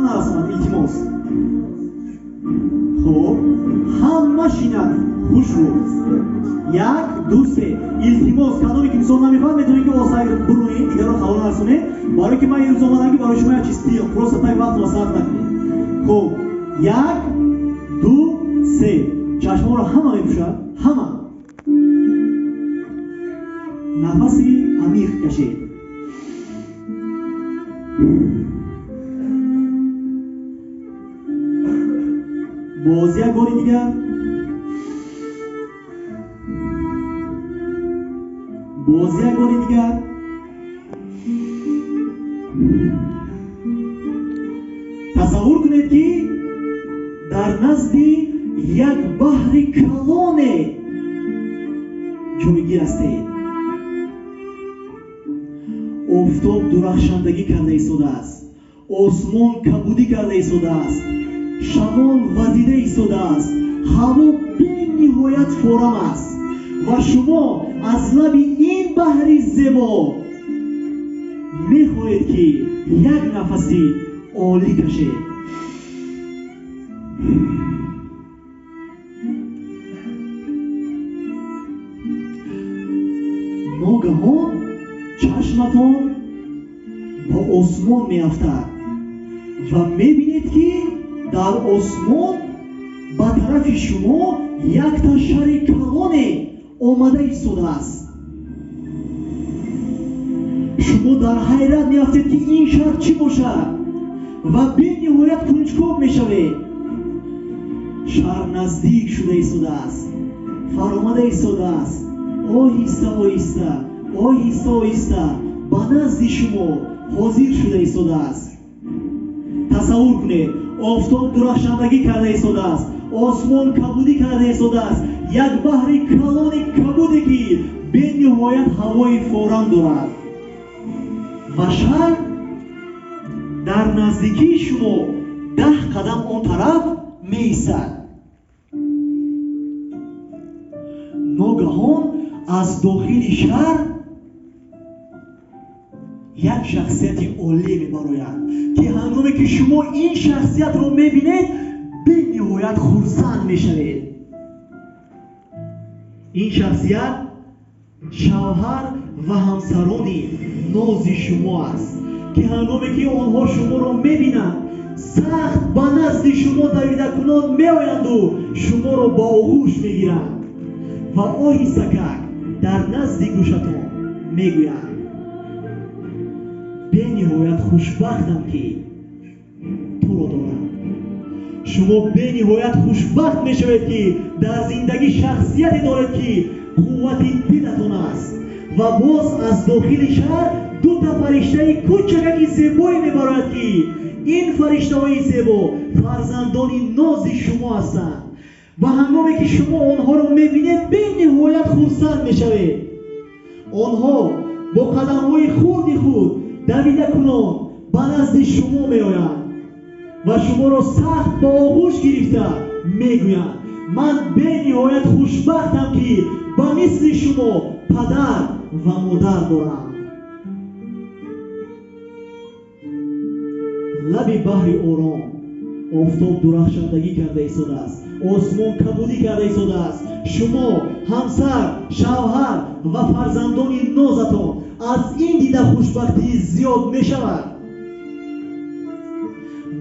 нарасонад. Илтимос. хуб, ҳама шинад. хушрӯ. 1 2 3. илтимос, кадоме ки инсон намехоҳад метавонед ки осай бурӯед, дигарро хабар нарасонед. Барои ки ман имрӯз омадам ки барои шумо як чиз тиё, просто так вақтро сарф накунед. хуб, 1 2 3. чашмаро ҳама мепӯшад. ҳама. нафаси амиқ кашед. боз як бори дигар. боз як бори дигар. тасаввур кунед ки дар назди як баҳри калоне ҷойгир ҳастед. офтоб дурахшандагӣ карда истодааст. осмон кабудӣ карда истодааст. шамол вазида истодааст. ҳаво бениҳоят форам аст ва шумо аз лаби ин баҳри зебо мехоҳед ки як нафаси олӣ кашед. ногаҳон чашматон ба осмон меафтад ва мебинед ки дар осмон ба тарафи шумо якта шари калоне омада истодааст. шумо дар ҳайрат меафтед ки ин шар чӣ бошад ва бениҳоят кунҷков мешавед. шар наздик шуда истодааст. фаромада истодааст. оҳиста оҳиста, оҳиста оҳиста ба назди шумо ҳозир шуда истодааст. тасаввур кунед, офтоб дурахшандагӣ карда истодааст. осмон кабудӣ карда истодааст. як баҳри калони кабуде ки бениҳоят ҳавои форам дорад. ва шар дар наздикии шумо 10 қадам он тараф меистад. ногаҳон аз дохили шар як шахсияти олӣ мебарояд ки ҳангоме ки шумо ин шахсиятро мебинед бениҳоят хурсанд мешавед. ин шахсият шавҳар ва ҳамсарони нози шумо аст ки ҳангоме ки онҳо шуморо мебинанд сахт ба назди шумо давидакунон меоянду шуморо ба оғӯш мегиранд ва оҳистакак дар назди гӯшатон мегӯянд: бениҳоят хушбахтам ки туро дорам. шумо бениҳоят хушбахт мешавед ки дар зиндагӣ шахсияте доред ки қуввати дилатон аст ва боз аз дохили шаҳр дута фариштаи кӯчакаки зебое мебарояд ки ин фариштаҳои зебо фарзандони нози шумо ҳастанд ва ҳангоме ки шумо онҳоро мебинед бениҳоят хурсанд мешавед. онҳо бо қадамҳои хурди худ давидакунон ба назди шумо меоянд ва шуморо сахт ба оғӯш гирифта мегӯянд: ман бениҳоят хушбахтам ки ба мисли шумо падар ва модар дорам. лаби баҳри ором офтоб дурахшандагӣ карда истодааст. осмон кабудӣ карда истодааст. шумо ҳамсар, шавҳар ва фарзандони нозатон аз ин дида хушбахтӣ зиёд мешавад.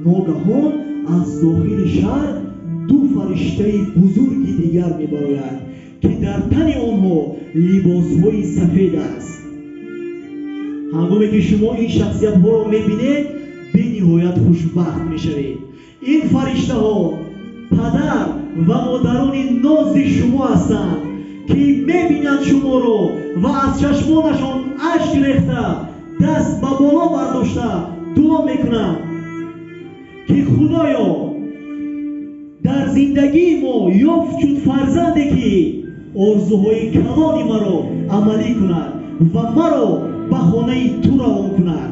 ногаҳон аз дохили шаҳр ду фариштаи бузурги дигар мебарояд ки дар тани онҳо либосҳои сафед аст. ҳангоме ки шумо ин шахсиятҳоро мебинед бениҳоят хушбахт мешавед. ин фариштаҳо падар ва модарони нози шумо ҳастанд ки мебинанд шуморо ва аз чашмонашон ашк рехта даст ба боло бардошта дуо мекунанд ки худоё дар зиндагии мо ёфт шуд фарзанде ки орзуҳои калони маро амалӣ кунад ва маро ба хонаи ту равон кунад.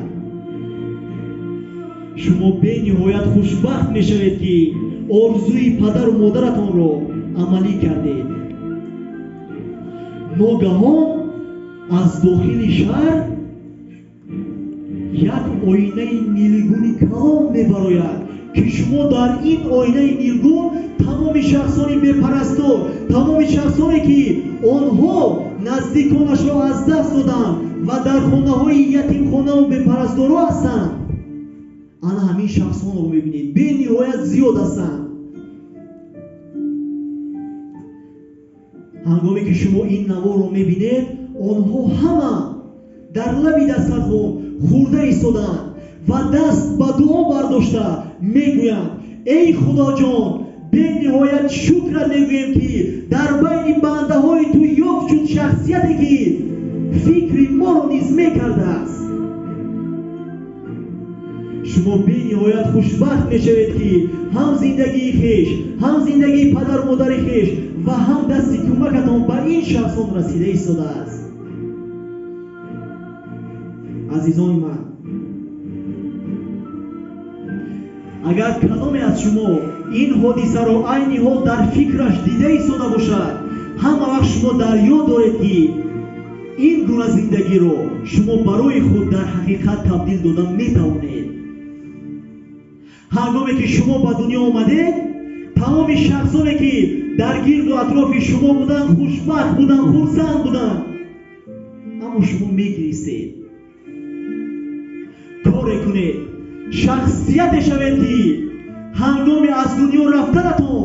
шумо бениҳоят хушбахт мешавед ки орзуи падару модаратонро амалӣ кардед. ногаҳон аз дохили шаҳр як оинаи нилгуни калом мебарояд ки шумо дар ин оинаи нилгун тамоми шахсони бепарастор, тамоми шахсоне ки онҳо наздиконашро аз даст доданд ва дар хонаҳои ятимхонаву бепарастдорҳо ҳастанд, ана ҳамин шахсонро мебинед бениҳоят зиёд ҳастанд. ҳангоме ки шумо ин наворо мебинед, онҳо ҳама дар лаби дастархон хӯрда истоданд ва даст ба дуо бардошта мегӯянд: эй худоҷон, бениҳоят шукрат мегӯем ки дар байни бандаҳои ту ёфт шуд шахсияте ки фикри моро низ мекардааст. шумо бениҳоят хушбахт мешавед ки ҳам зиндагии хеш, ҳам зиндагии падару модари хеш ва ҳам дасти кӯмакатон ба ин шахсон расида истодааст. азизони ман, агар кадоме аз шумо ин ҳодисаро айни ҳол дар фикраш дида истода бошад, ҳама вақт шумо дар ёд доред ки ин гуна зиндагиро шумо барои худ дар ҳақиқат табдил дода метавонед. ҳангоме ки шумо ба дунё омадед, тамоми шахсоне ки дар гирду атрофи шумо буданд хушбахт буданд, хурсанд буданд, аммо шумо мегиристед. коре кунед, шахсияте шавед ки ҳангоми аз дунё рафтанатон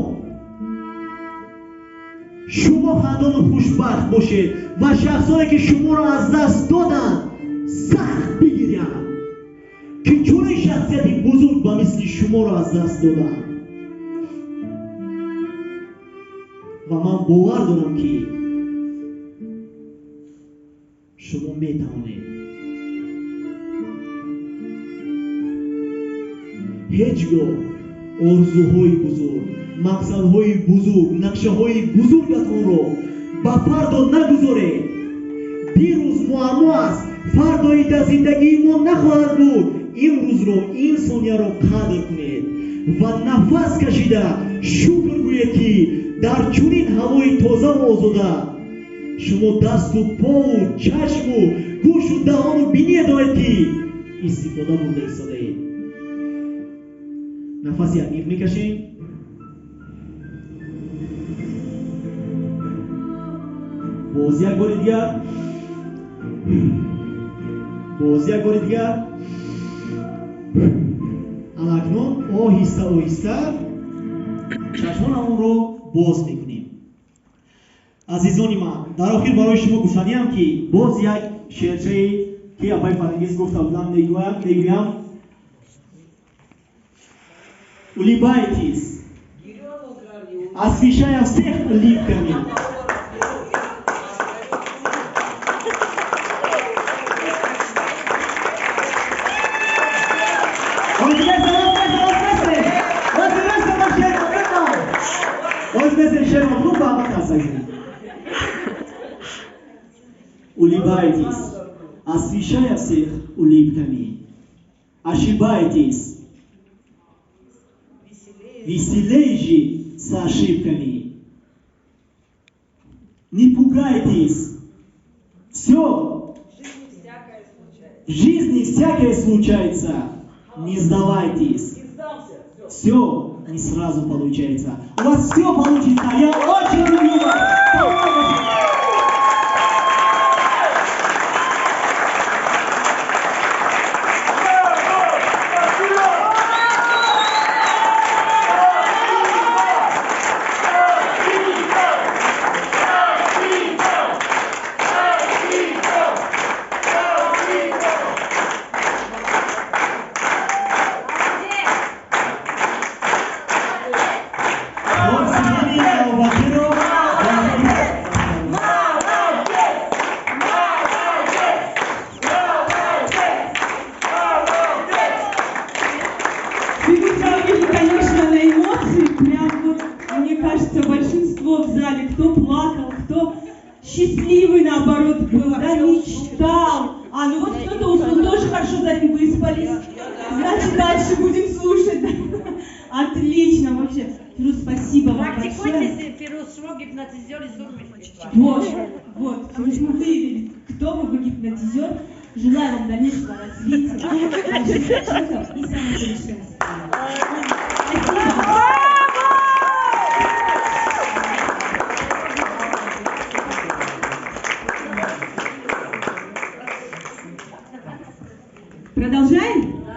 шумо хандону хушбахт бошед ва шахсоне ки шуморо аз даст доданд сахт бигирянд ки чунин шахсияти бузург ба мисли шуморо аз даст доданд. ва ман бовар дорам ки шумо метавонед. ҳеҷ гоҳ орзуҳои бузург, мақсадҳои бузург, нақшаҳои бузургатонро ба фардо нагузоред. дирӯз муаммо аст, фардои дар зиндагии мо нахоҳад буд. имрӯзро, ин сонияро қадр кунед ва нафас кашида шукр гӯед ки дар чунин ҳавои тозаву озода шумо дасту пову чашму гӯшу даҳону биние доред ки истифода бурда истодаед. нафаси амиқ мекашем. боз як бори дигар, боз як бори дигар. анакнун оҳиста оҳиста чашмонамонро боз мекунем. азизони ман, дар охир барои шумо гуфтаниам ки боз як шеърчае ки абай фарангез гуфта будам мегӯям. Улыбайтесь, освещая всех улыбками. Улыбайтесь, освещая всех улыбками. Ошибаетесь, веселей же с ошибками. Не пугайтесь. Все. В жизни всякое случается. Не сдавайтесь. Все не сразу получается. У вас все получится. Я очень люблю вас. Счастливый, наоборот, был, да, мечтал. А ну вот кто-то уснул, тоже хорошо за ним выспались. Значит, дальше будем слушать. Отлично, вообще. Фируз, спасибо вам большое. Практикуйтесь, Фируз, шву гипнотизер из Урмича. Вот. Мы выявили, кто вы гипнотизер. Желаю вам дальнейшего развития, больших успехов и самосовершенствования. Спасибо. Продолжаем?